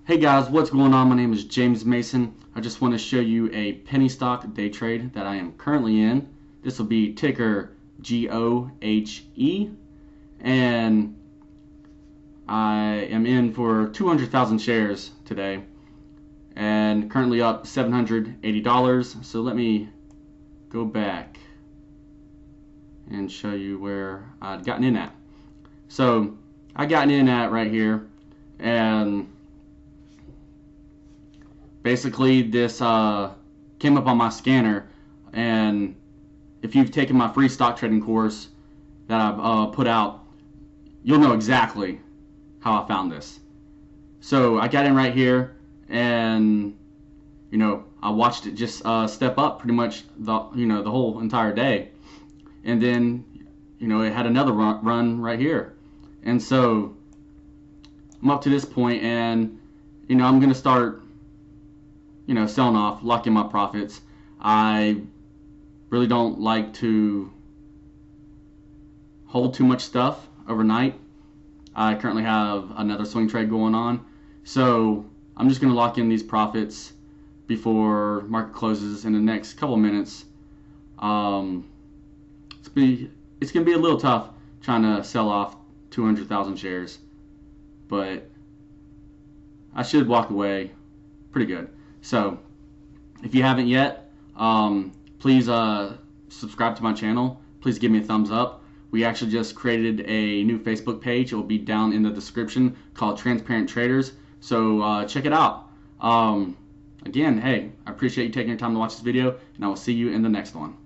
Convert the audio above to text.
Hey guys, what's going on? My name is James Mason. I just want to show you a penny stock day trade that I am currently in. This will be ticker COHE, and I am in for 200,000 shares today and currently up $780. So let me go back and show you where I'd gotten in at. So I gotten in at right here, and basically this came up on my scanner, and if you've taken my free stock trading course that I've put out, you'll know exactly how I found this. So I got in right here, and I watched it just step up pretty much the whole entire day, and then it had another run right here, and so I'm up to this point, and I'm gonna start selling off, locking my profits. I really don't like to hold too much stuff overnight. I currently have another swing trade going on, so I'm just going to lock in these profits before market closes in the next couple of minutes. It's going to be a little tough trying to sell off 200,000 shares, but I should walk away pretty good. So if you haven't yet, please subscribe to my channel. Please give me a thumbs up. We actually just created a new Facebook page. It will be down in the description, called Transparent Traders. So check it out. Again, hey, I appreciate you taking your time to watch this video, and I will see you in the next one.